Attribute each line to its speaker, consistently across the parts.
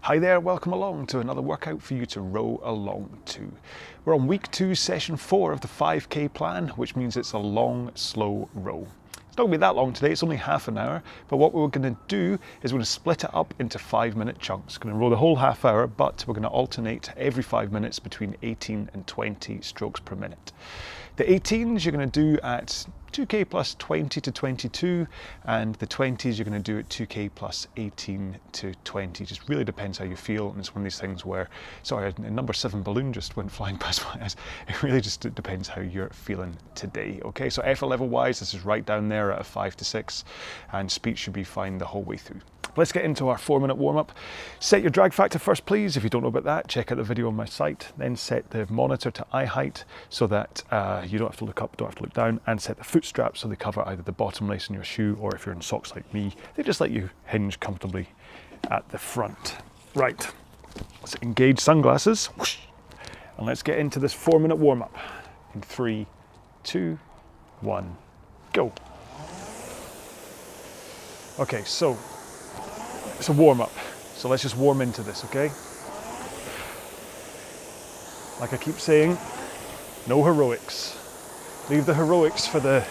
Speaker 1: Hi there, welcome along to another workout for you to row along to. We're on week 2, session 4 of the 5k plan, which means it's a long, slow row. It's not going to be that long today, it's only half an hour, but what we're going to do is we're going to split it up into 5-minute chunks. We're going to row the whole half hour, but we're going to alternate every 5 minutes between 18 and 20 strokes per minute. The 18s you're going to do at 2k plus 20 to 22, and the 20s you're going to do at 2k plus 18 to 20. Just really depends how you feel, and it's one of these things where, sorry, a number 7 balloon just went flying past my eyes. It really just depends how you're feeling today. Okay, so effort level wise, this is right down there at a 5 to 6, and speed should be fine the whole way through. Let's get into our 4-minute warm-up. Set your drag factor first, please. If you don't know about that, check out the video on my site. Then set the monitor to eye height so that you don't have to look up, don't have to look down, and set the foot straps so they cover either the bottom lace in your shoe, or if you're in socks like me, they just let you hinge comfortably at the front. Right, let's engage sunglasses, whoosh, and let's get into this 4-minute warm-up in 3, 2, 1, go. Okay, so it's a warm-up, so let's just warm into this, okay? Like I keep saying, no heroics. Leave the heroics for the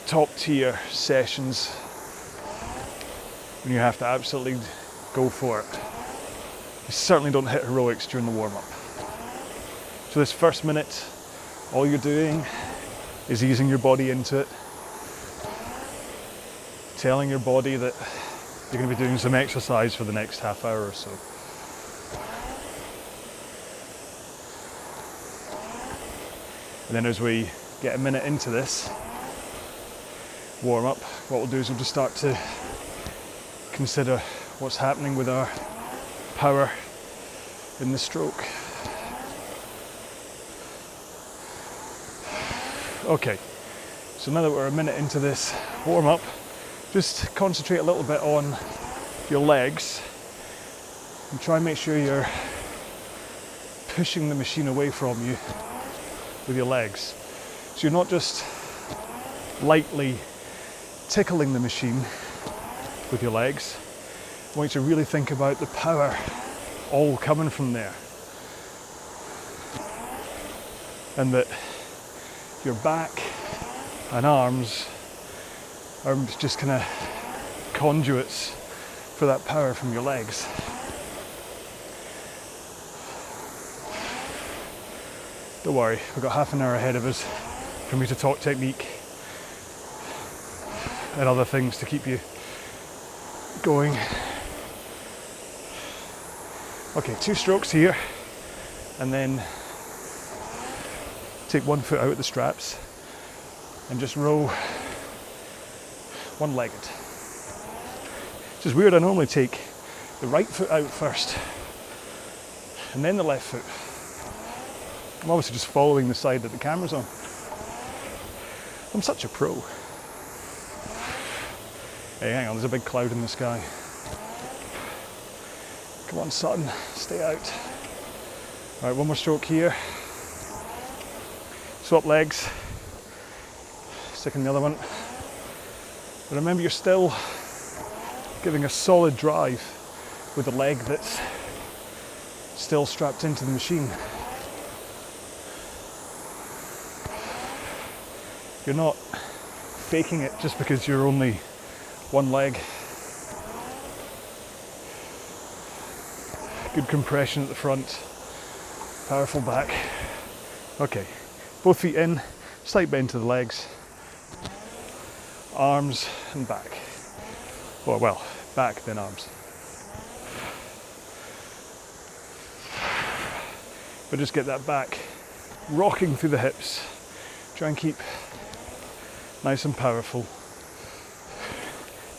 Speaker 1: top tier sessions when you have to absolutely go for it. You certainly don't hit heroics during the warm-up. So this first minute, all you're doing is easing your body into it, telling your body that you're going to be doing some exercise for the next half hour or so. And then as we get a minute into this warm up, what we'll do is we'll just start to consider what's happening with our power in the stroke. Okay, so now that we're a minute into this warm up, just concentrate a little bit on your legs and try and make sure you're pushing the machine away from you with your legs. So you're not just lightly tickling the machine with your legs. I want you to really think about the power all coming from there. And that your back and arms are just kind of conduits for that power from your legs. Don't worry, we've got half an hour ahead of us for me to talk technique and other things to keep you going. Okay, 2 strokes here, and then take 1 foot out of the straps and just row one-legged. Which is weird, I normally take the right foot out first and then the left foot. I'm obviously just following the side that the camera's on. I'm such a pro. Hey, hang on, there's a big cloud in the sky. Come on, sun, stay out. All right, 1 more stroke here. Swap legs. Stick in the other one. But remember, you're still giving a solid drive with the leg that's still strapped into the machine. You're not faking it just because you're only one leg. Good compression at the front, powerful back. Okay, both feet in, slight bend to the legs, arms and back. Or well, back then arms. But just get that back rocking through the hips. Try and keep nice and powerful.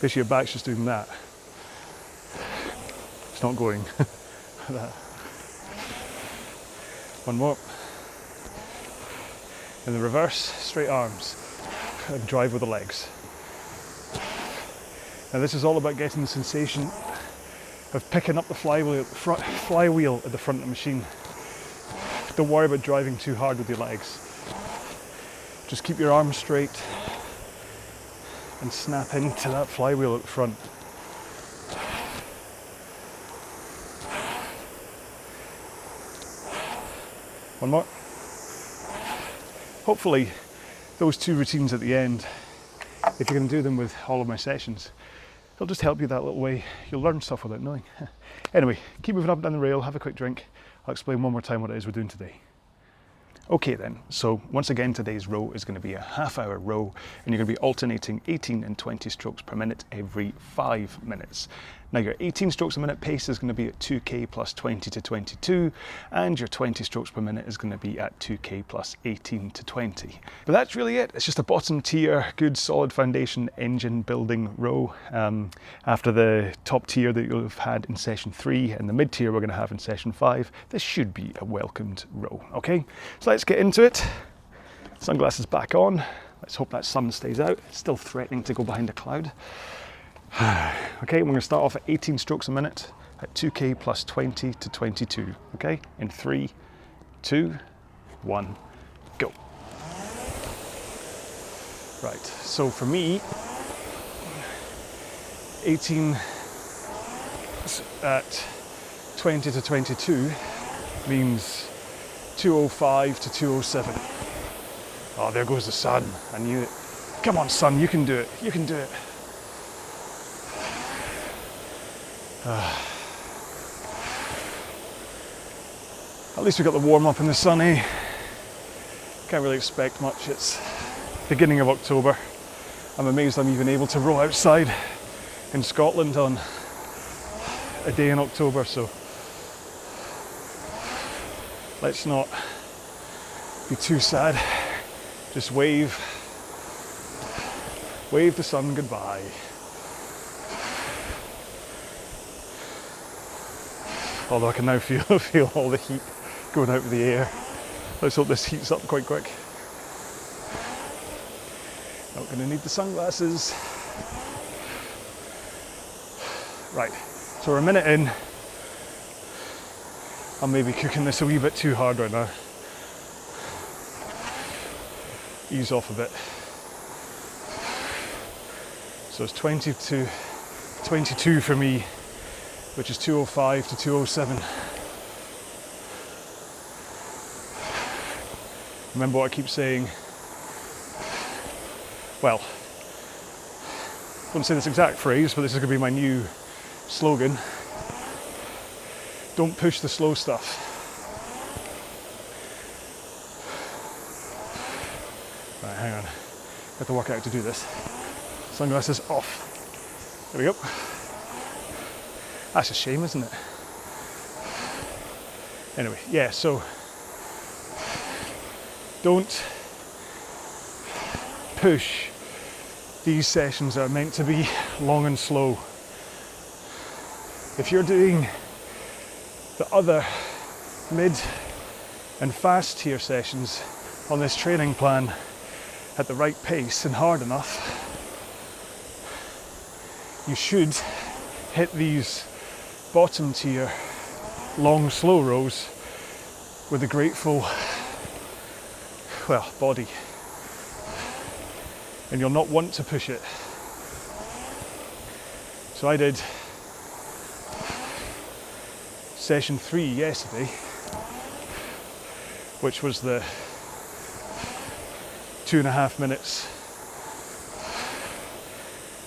Speaker 1: Basically your back's just doing that. It's not going like that. 1 more. In the reverse, straight arms and drive with the legs. Now this is all about getting the sensation of picking up the flywheel at the front of the machine. Don't worry about driving too hard with your legs. Just keep your arms straight and snap into that flywheel at the front. One more. Hopefully those 2 routines at the end, if you're going to do them with all of my sessions, they'll just help you that little way. You'll learn stuff without knowing. Anyway, keep moving up and down the rail, have a quick drink. I'll explain one more time what it is we're doing today. Okay then, so once again today's row is going to be a half-hour row, and you're going to be alternating 18 and 20 strokes per minute every 5 minutes. Now your 18 strokes a minute pace is going to be at 2k plus 20 to 22, and your 20 strokes per minute is going to be at 2k plus 18 to 20. But that's really it. It's just a bottom tier, good solid foundation engine building row. After the top tier that you'll have had in session 3 and the mid tier we're going to have in session 5, this should be a welcomed row. Okay, so let's get into it. Sunglasses back on. Let's hope that sun stays out. It's still threatening to go behind a cloud. Okay, we're going to start off at 18 strokes a minute at 2k plus 20 to 22. Okay, in 3, 2, 1, go. Right, so for me, 18 at 20 to 22 means 205 to 207. Oh, there goes the sun. I knew it. Come on, sun, you can do it. You can do it. At least we got the warm up in the sun, eh? Can't really expect much. It's beginning of October. I'm amazed I'm even able to row outside in Scotland on a day in October, so let's not be too sad. Just wave the sun goodbye. Although I can now feel all the heat going out of the air. Let's hope this heats up quite quick. Not going to need the sunglasses. Right, so we're a minute in. I'm maybe cooking this a wee bit too hard right now. Ease off a bit. So it's 20 to 22 for me, which is 205 to 207. Remember what I keep saying? Well, I wouldn't say this exact phrase, but this is going to be my new slogan. Don't push the slow stuff. Right, hang on. I have to work out to do this. Sunglasses off. There we go. That's a shame, isn't it? Anyway, yeah, so don't push these sessions that are meant to be long and slow. If you're doing the other mid and fast tier sessions on this training plan at the right pace and hard enough, you should hit these bottom tier long slow rows with a grateful, well, body, and you'll not want to push it. So I did session 3 yesterday, which was the 2.5 minutes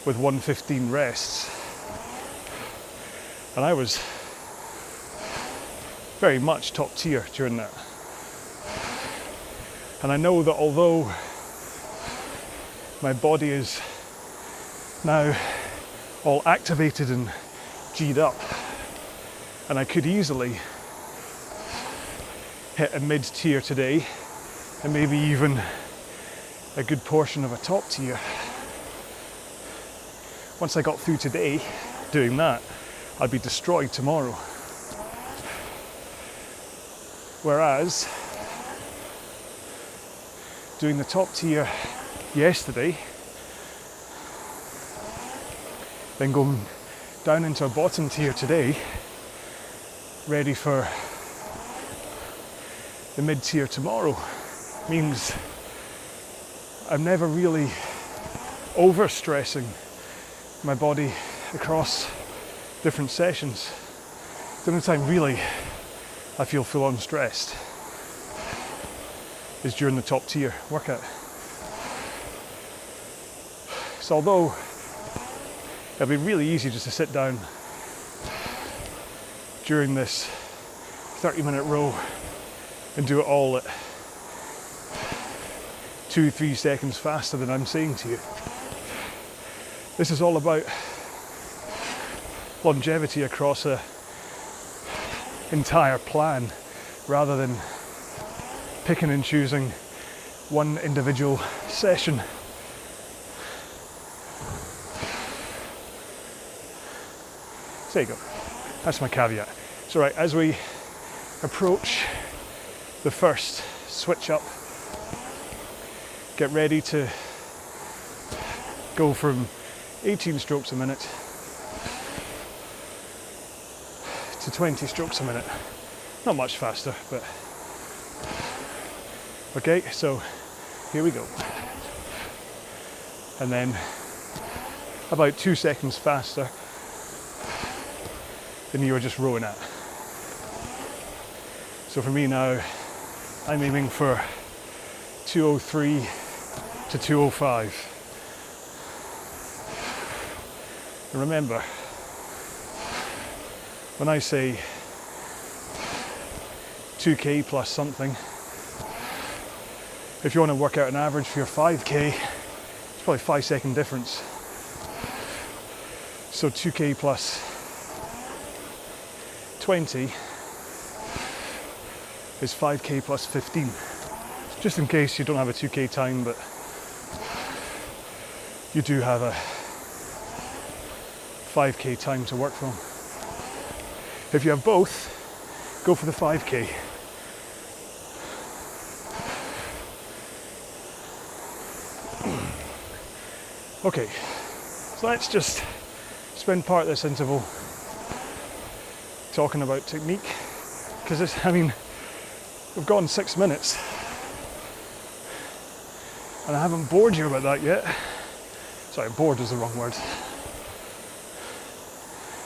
Speaker 1: with 1:15 rests. And I was very much top tier during that. And I know that although my body is now all activated and G'd up, and I could easily hit a mid tier today, and maybe even a good portion of a top tier. Once I got through today doing that, I'd be destroyed tomorrow. Whereas doing the top tier yesterday, then going down into a bottom tier today, ready for the mid tier tomorrow, means I'm never really overstressing my body across different sessions. The only time really I feel full on stressed is during the top tier workout. So although it'll be really easy just to sit down during this 30-minute row and do it all at 2-3 seconds faster than I'm saying to you. This is all about longevity across an entire plan rather than picking and choosing one individual session. So there you go. That's my caveat. So right, as we approach the first switch up, get ready to go from 18 strokes a minute to 20 strokes a minute. Not much faster, but okay, so here we go. And then about 2 seconds faster than you were just rowing at. So for me now, I'm aiming for 2:03 to 2:05. And remember, when I say 2k plus something, if you want to work out an average for your 5k, it's probably 5-second difference. So 2k plus 20 is 5k plus 15. Just in case you don't have a 2k time, but you do have a 5k time to work from. If you have both, go for the 5k. Okay, so let's just spend part of this interval talking about technique, because we've gone 6 minutes and I haven't bored you about that yet. Sorry, bored is the wrong word.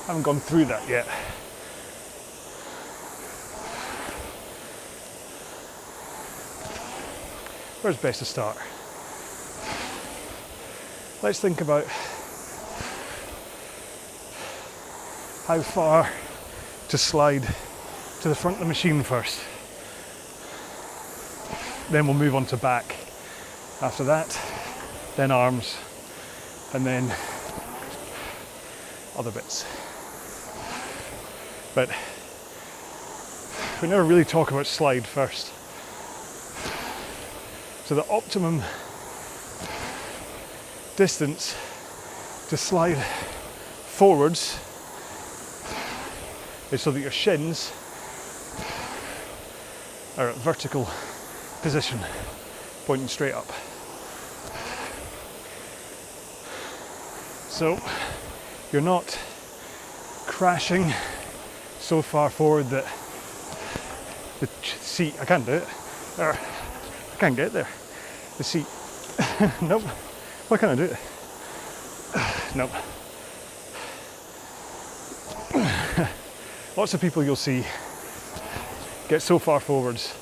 Speaker 1: I haven't gone through that yet. Where's best to start? Let's think about how far to slide to the front of the machine first. Then we'll move on to back. After that, then arms, and then other bits. But we never really talk about slide first. So the optimum distance to slide forwards is so that your shins are at vertical position, pointing straight up. So you're not crashing so far forward that the seat, I can't do it, I can't get there. The seat, nope. Why can't I do it? Nope. Lots of people you'll see get so far forwards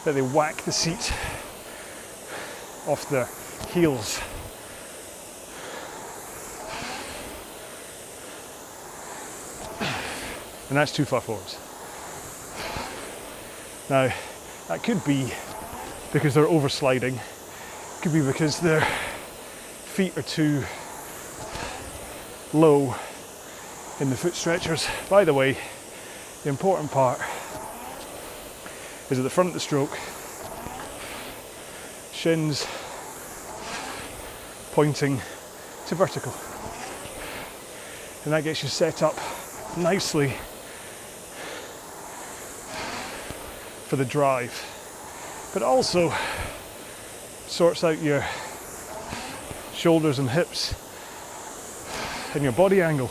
Speaker 1: that they whack the seat off their heels. And that's too far forwards. Now, that could be because they're oversliding. It could be because their feet are too low in the foot stretchers. By the way, the important part is at the front of the stroke, shins pointing to vertical. And that gets you set up nicely for the drive, but also sorts out your shoulders and hips and your body angle.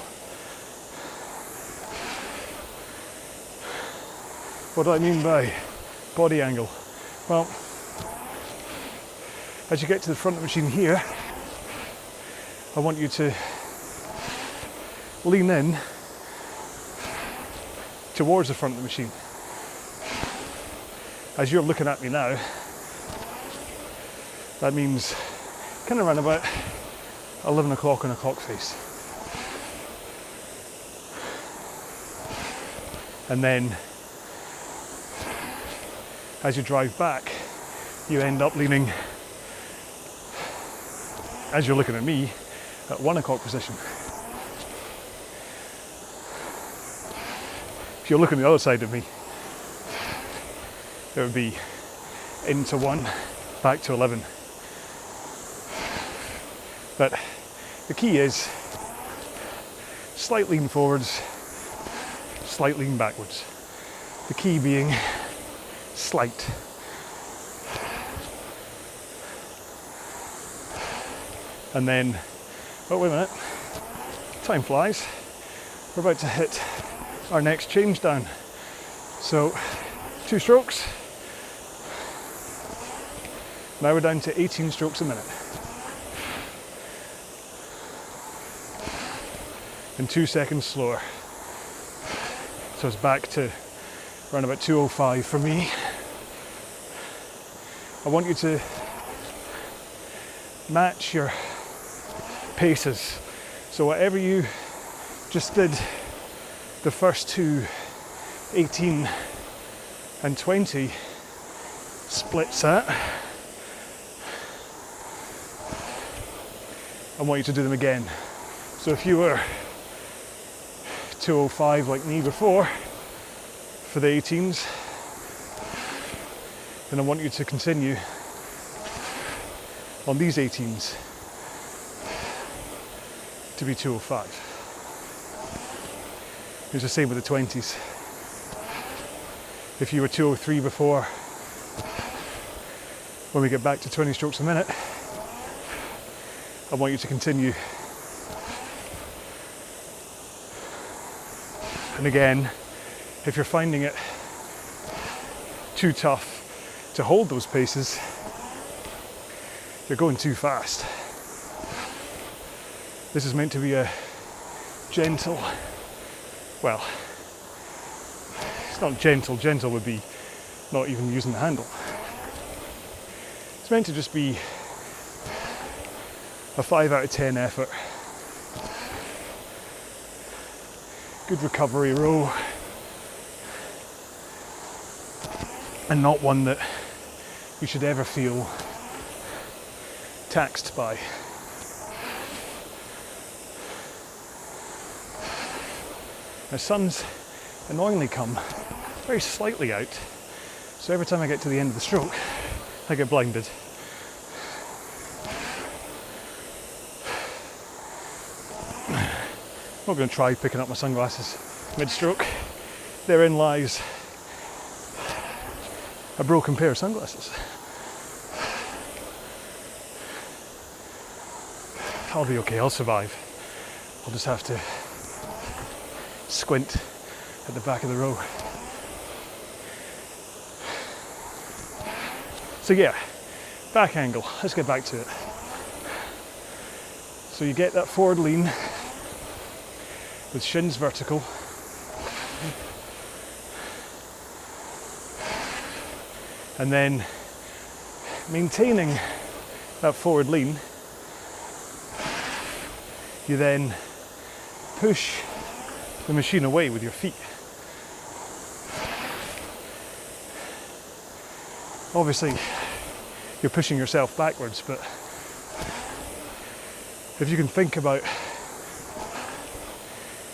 Speaker 1: What do I mean by body angle? Well, as you get to the front of the machine here, I want you to lean in towards the front of the machine. As you're looking at me now, That means kind of around about 11 o'clock on a clock face. And then as you drive back, you end up leaning, as you're looking at me, at 1 o'clock position. If you're looking the other side of me, it would be into 1, back to 11. But the key is slight lean forwards, slight lean backwards. The key being slight. And then, oh wait a minute, time flies. We're about to hit our next change down. So 2 strokes. Now we're down to 18 strokes a minute. And 2 seconds slower. So it's back to around about 2:05 for me. I want you to match your paces. So whatever you just did the first 2, 18 and 20 splits at, I want you to do them again. So if you were 2:05 like me before for the 18s, then I want you to continue on these 18s to be 2:05. It's the same with the 20s. If you were 2:03 before, when we get back to 20 strokes a minute, I want you to continue. And again, if you're finding it too tough to hold those paces, you're going too fast. This is meant to be a gentle, well, it's not gentle, gentle would be not even using the handle. It's meant to just be a 5 out of 10 effort. Good recovery row, and not one that you should ever feel taxed by. The sun's annoyingly come very slightly out, so every time I get to the end of the stroke, I get blinded. I'm not going to try picking up my sunglasses mid-stroke. Therein lies a broken pair of sunglasses. I'll be okay, I'll survive. I'll just have to squint at the back of the row. So yeah, back angle, let's get back to it. So you get that forward lean with shins vertical. And then maintaining that forward lean, you then push the machine away with your feet. Obviously, you're pushing yourself backwards, but if you can think about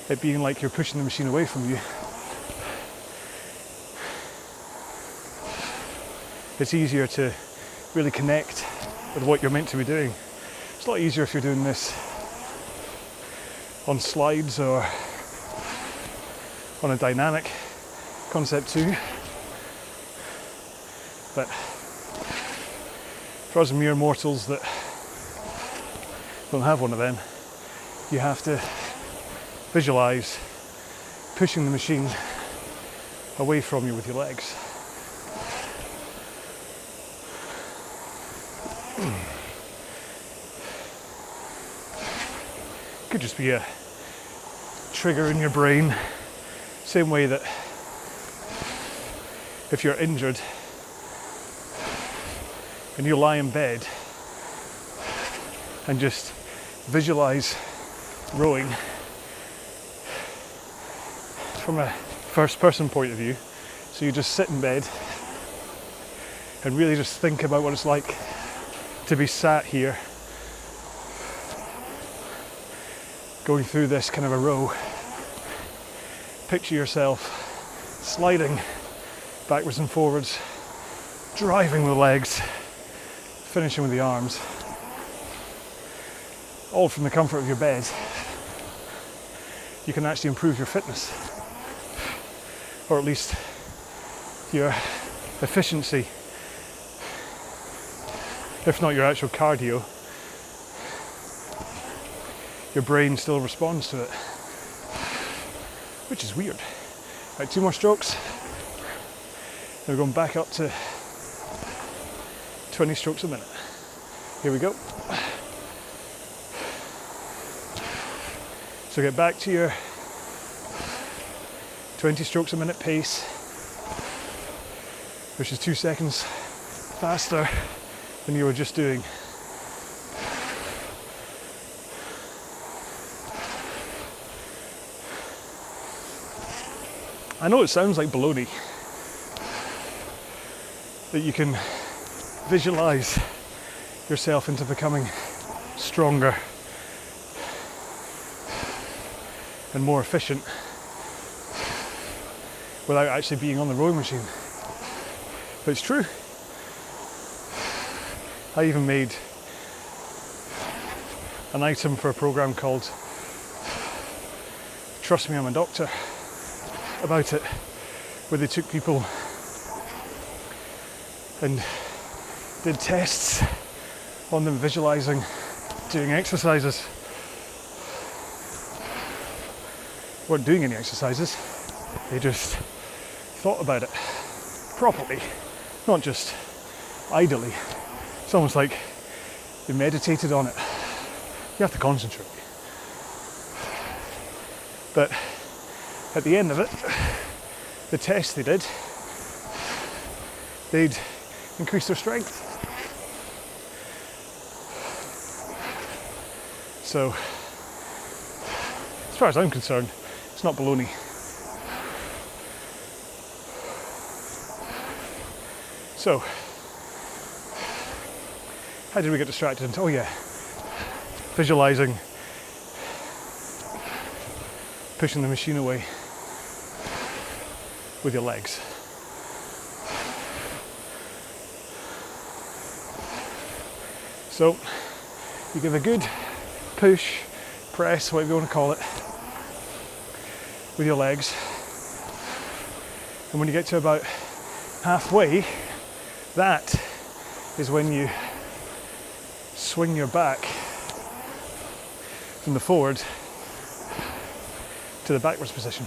Speaker 1: it being like you're pushing the machine away from you, it's easier to really connect with what you're meant to be doing. It's a lot easier if you're doing this on slides or on a dynamic concept 2. But for us mere mortals that don't have one of them, you have to visualize pushing the machine away from you with your legs. Could just be a trigger in your brain, same way that if you're injured and you lie in bed and just visualize rowing from a first person point of view. So you just sit in bed and really just think about what it's like to be sat here going through this kind of a row. Picture yourself sliding backwards and forwards, driving with the legs, finishing with the arms, all from the comfort of your bed. You can actually improve your fitness, or at least your efficiency, if not your actual cardio. Your brain still responds to it, which is weird. Right, 2 more strokes. We're going back up to 20 strokes a minute. Here we go. So get back to your 20 strokes a minute pace, which is 2 seconds faster than you were just doing. I know it sounds like baloney that you can visualize yourself into becoming stronger and more efficient without actually being on the rowing machine. But it's true. I even made an item for a program called Trust Me, I'm a Doctor about it, where they took people and did tests on them visualizing doing exercises. Weren't doing any exercises, they just thought about it properly, not just idly. It's almost like they meditated on it. You have to concentrate. But at the end of it, the test they did, they'd increase their strength. So, as far as I'm concerned, it's not baloney. So, how did we get distracted into, oh yeah, visualizing, pushing the machine away with your legs. So you give a good push, press, whatever you want to call it, with your legs. And when you get to about halfway, that is when you swing your back from the forward to the backwards position.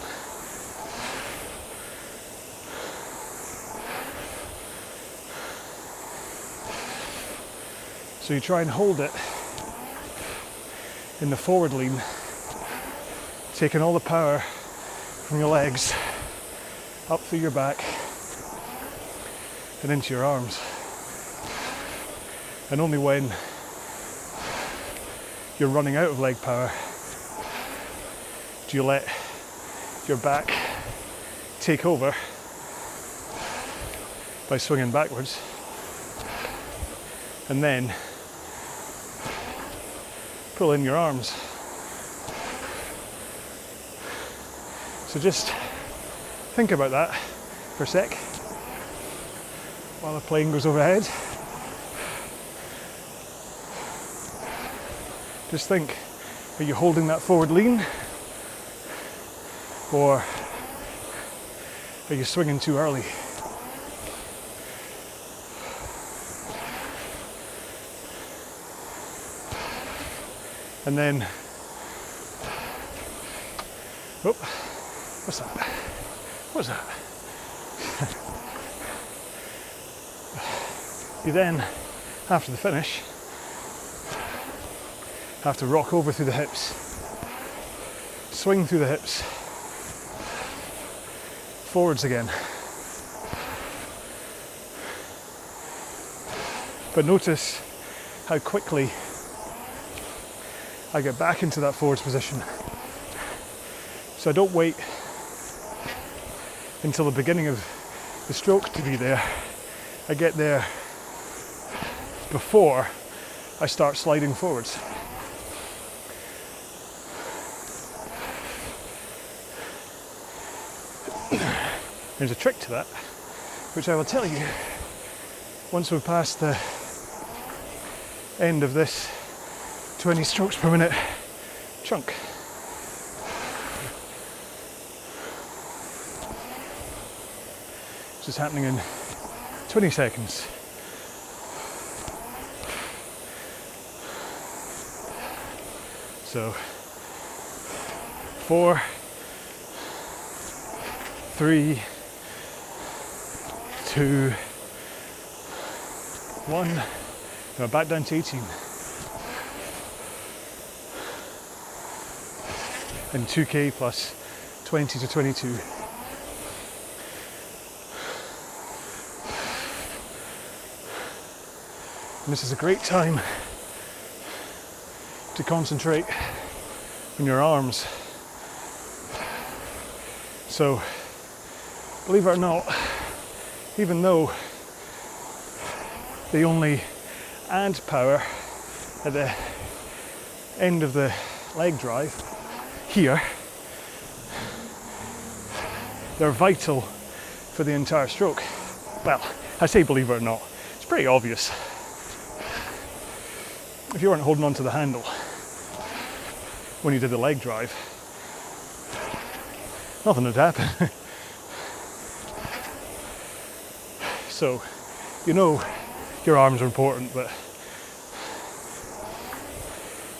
Speaker 1: So you try and hold it in the forward lean, taking all the power from your legs up through your back and into your arms. And only when you're running out of leg power do you let your back take over by swinging backwards, and then pull in your arms. So just think about that for a sec while the plane goes overhead. Just think, are you holding that forward lean, or are you swinging too early? And then, oh, what's that? What's that? You then, after the finish, have to rock over through the hips, swing through the hips, forwards again. But notice how quickly I get back into that forwards position. So I don't wait until the beginning of the stroke to be there. I get there before I start sliding forwards. There's a trick to that, which I will tell you once we're past the end of this 20 strokes per minute chunk. This is happening in 20 seconds. So 4, 3, 2, 1. Now back down to 18. And 2k plus 20 to 22. And this is a great time to concentrate on your arms. So, believe it or not, even though they only add power at the end of the leg drive, here, they're vital for the entire stroke. Well, I say believe it or not, it's pretty obvious. If you weren't holding on to the handle when you did the leg drive, nothing would happen. So, you know your arms are important, but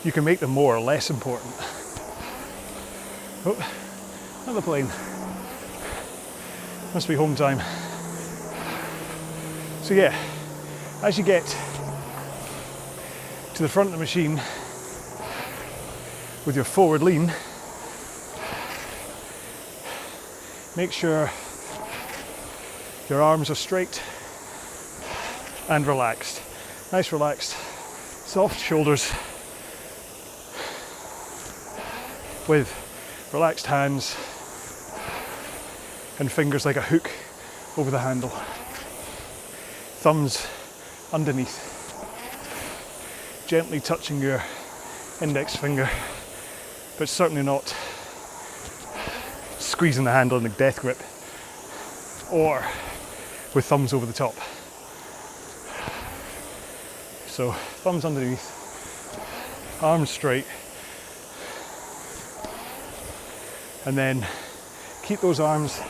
Speaker 1: you can make them more or less important. Oh, another plane. Must be home time. So yeah, as you get to the front of the machine with your forward lean, make sure your arms are straight and relaxed. Nice relaxed, soft shoulders with relaxed hands and fingers like a hook over the handle. Thumbs underneath, gently touching your index finger, but certainly not squeezing the handle in a death grip or with thumbs over the top. So thumbs underneath, arms straight, and then keep those arms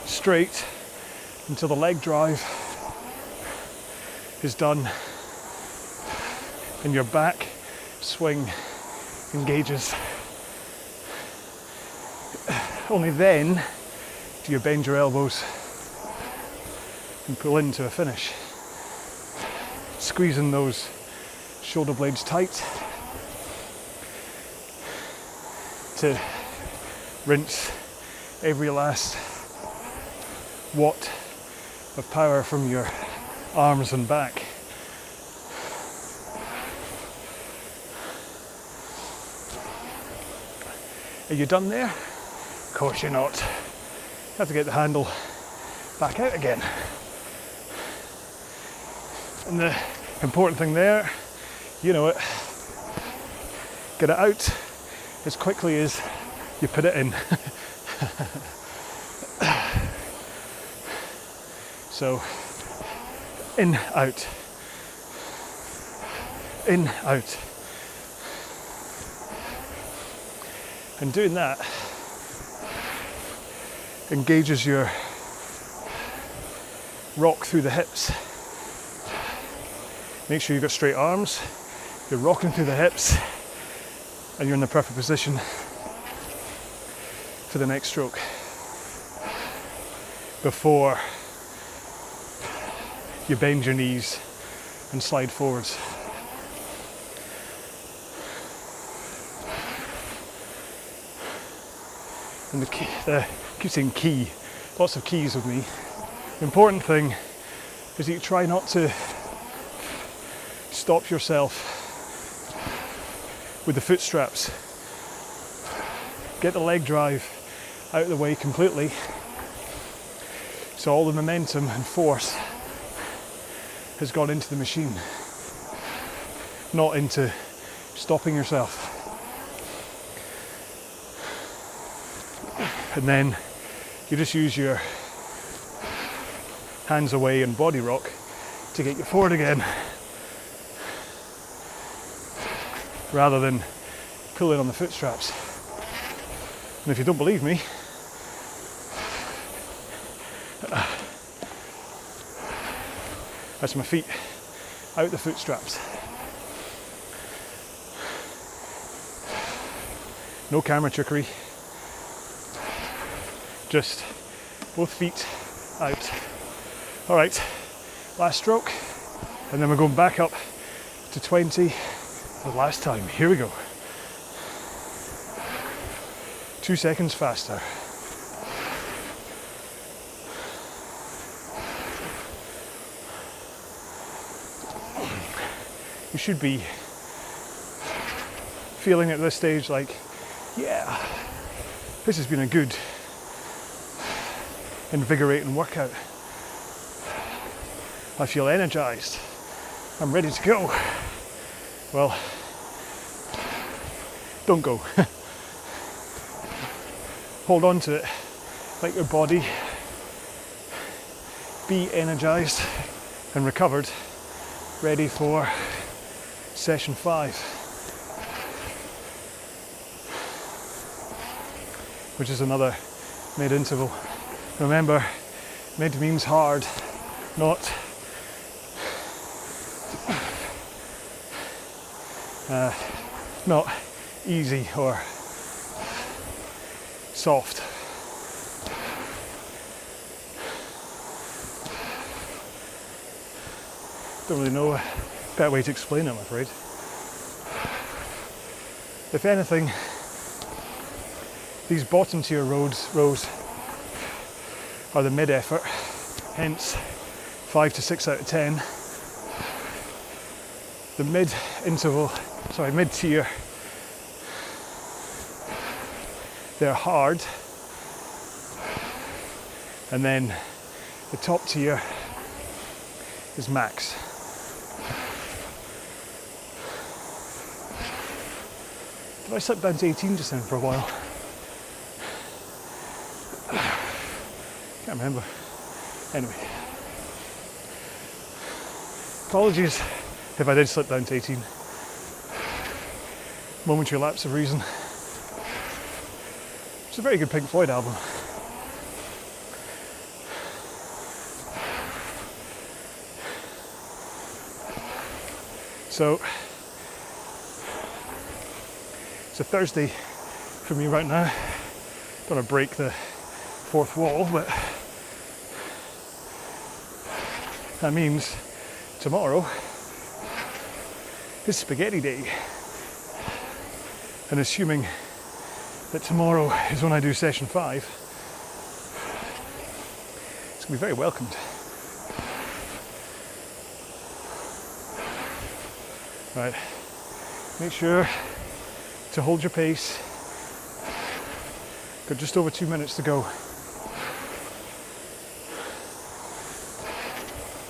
Speaker 1: straight until the leg drive is done and your back swing engages. Only then do you bend your elbows and pull into a finish, squeezing those shoulder blades tight to rinse every last watt of power from your arms and back. Are you done there? Of course you're not. You have to get the handle back out again. And the important thing there, you know it, get it out as quickly as you put it in. So, in, out, in, out. And doing that engages your rock through the hips. Make sure you've got straight arms, you're rocking through the hips, and you're in the perfect position for the next stroke before you bend your knees and slide forwards. And I keep saying key, lots of keys with me. The important thing is that you try not to stop yourself with the foot straps. Get the leg drive out of the way completely, so all the momentum and force has gone into the machine, not into stopping yourself. And then you just use your hands away and body rock to get you forward again, rather than pulling on the foot straps. And if you don't believe me, that's my feet out the foot straps. No camera trickery, just both feet out. All right, last stroke, and then we're going back up to 20 for the last time. Here we go. 2 seconds faster. You should be feeling at this stage like, yeah, this has been a good, invigorating workout. I feel energized. I'm ready to go. Well, don't go. Hold on to it. Let your body be energized and recovered, ready for session 5, which is another mid-interval. Remember, mid means hard, not easy or soft. Don't really know a better way to explain it, I'm afraid. If anything, these bottom tier rows are the mid effort, hence 5 to 6 out of 10. The mid tier, they're hard, and then the top tier is max. Did I slip down to 18 just then for a while? Can't remember. Anyway, apologies if I did slip down to 18. Momentary lapse of reason. It's a very good Pink Floyd album. So, it's a Thursday for me right now. Don't want to break the fourth wall, but that means tomorrow is spaghetti day. And assuming that tomorrow is when I do session 5, it's going to be very welcomed. Right, make sure to hold your pace. Got just over 2 minutes to go.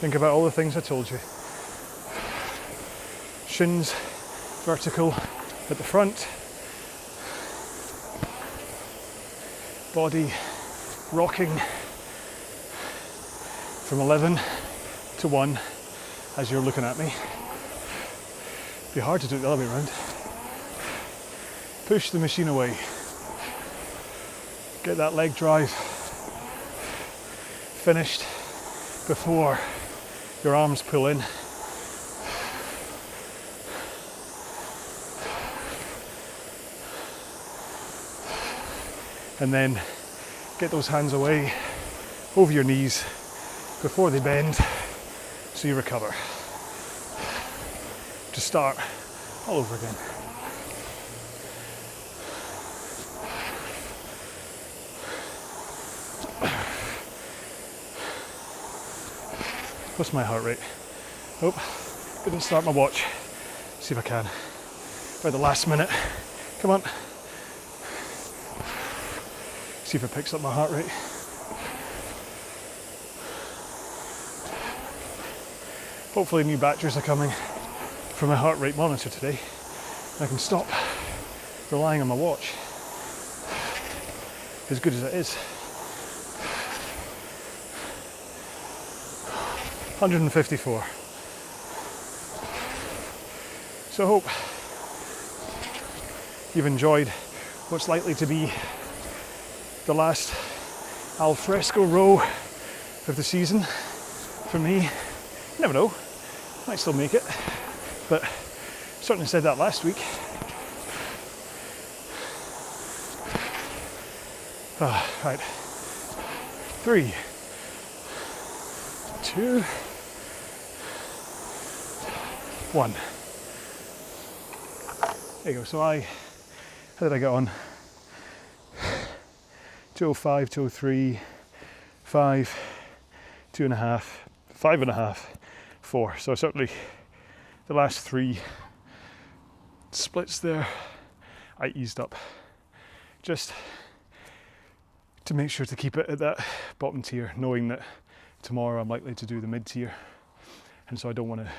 Speaker 1: Think about all the things I told you. Shins vertical at the front. Body rocking from 11 to 1 as you're looking at me. It'd be hard to do it the other way around. Push the machine away. Get that leg drive finished before your arms pull in. And then get those hands away over your knees before they bend so you recover. To start all over again. What's my heart rate? Oh, didn't start my watch. See if I can. by the last minute. Come on. See if it picks up my heart rate. Hopefully new batteries are coming for my heart rate monitor today. I can stop relying on my watch, as good as it is. 154. So I hope you've enjoyed what's likely to be the last al fresco row of the season for me. You never know, might still make it, but certainly said that last week. Right, 3, 2, 1. There you go. So how did I get on? 205, 203, 5, 2.5, 5.5, 4. So certainly the last 3 splits there, I eased up just to make sure to keep it at that bottom tier, knowing that tomorrow I'm likely to do the mid tier, and so I don't want to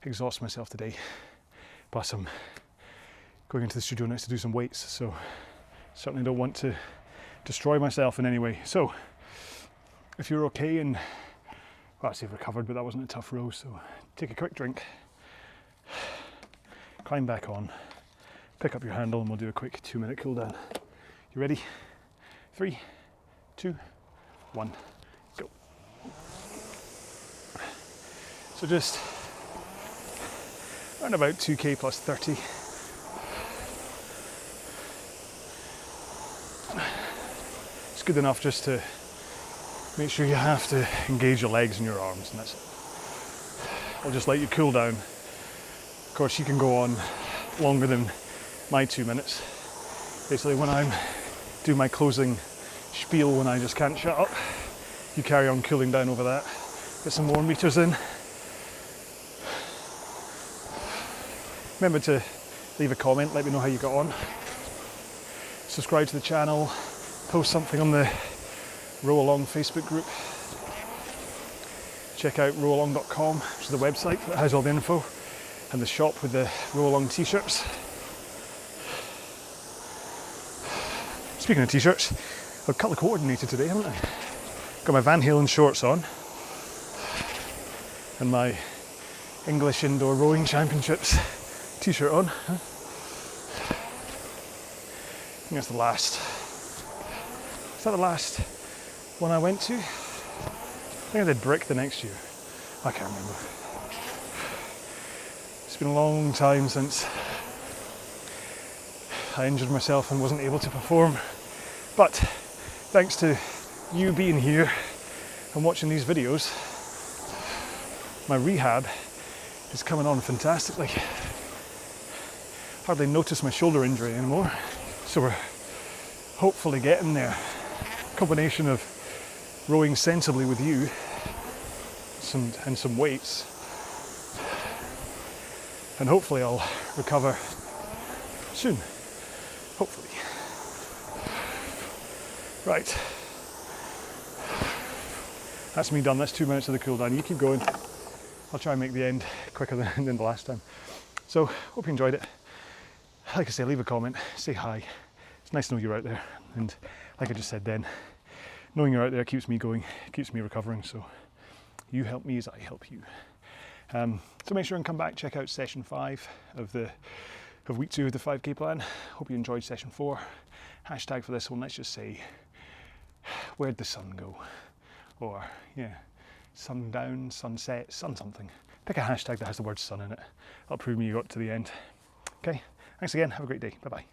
Speaker 1: exhaust myself today. Plus I'm going into the studio next to do some weights, so certainly don't want to destroy myself in any way. So if you're okay and, well, I say recovered, but that wasn't a tough row, so take a quick drink, climb back on, pick up your handle, and we'll do a quick 2-minute cool down. You ready? 3, 2, 1, go. So just around about 2k plus 30. It's good enough just to make sure you have to engage your legs and your arms, and that's it. I'll just let you cool down. Of course, you can go on longer than my 2 minutes. Basically, when I'm doing my closing spiel, when I just can't shut up, you carry on cooling down over that. Get some more meters in. Remember to leave a comment, let me know how you got on. Subscribe to the channel, post something on the RowAlong Facebook group. Check out RowAlong.com, which is the website that has all the info, and the shop with the RowAlong t-shirts. Speaking of t-shirts, I've colour coordinated today, haven't I? Got my Van Halen shorts on and my English Indoor Rowing Championships t-shirt on. I think that's the last. Is that the last one I went to? I think I did Brick the next year. I can't remember. It's been a long time since I injured myself and wasn't able to perform. But thanks to you being here and watching these videos, my rehab is coming on fantastically. Hardly notice my shoulder injury anymore, so we're hopefully getting there. Combination of rowing sensibly with you and some weights, and hopefully I'll recover soon. Hopefully. Right. That's me done. That's 2 minutes of the cool down. You keep going. I'll try and make the end quicker than the last time. So, hope you enjoyed it. Like I say, leave a comment, say hi. It's nice to know you're out there. And like I just said then, knowing you're out there keeps me going, keeps me recovering. So you help me as I help you. So make sure and come back, check out session 5 of week 2 of the 5k plan. Hope you enjoyed session 4. Hashtag for this one, let's just say, where'd the sun go? Or, yeah, sundown, sunset, sun something. Pick a hashtag that has the word sun in it. That'll prove me you got to the end. Okay, thanks again, have a great day, bye-bye.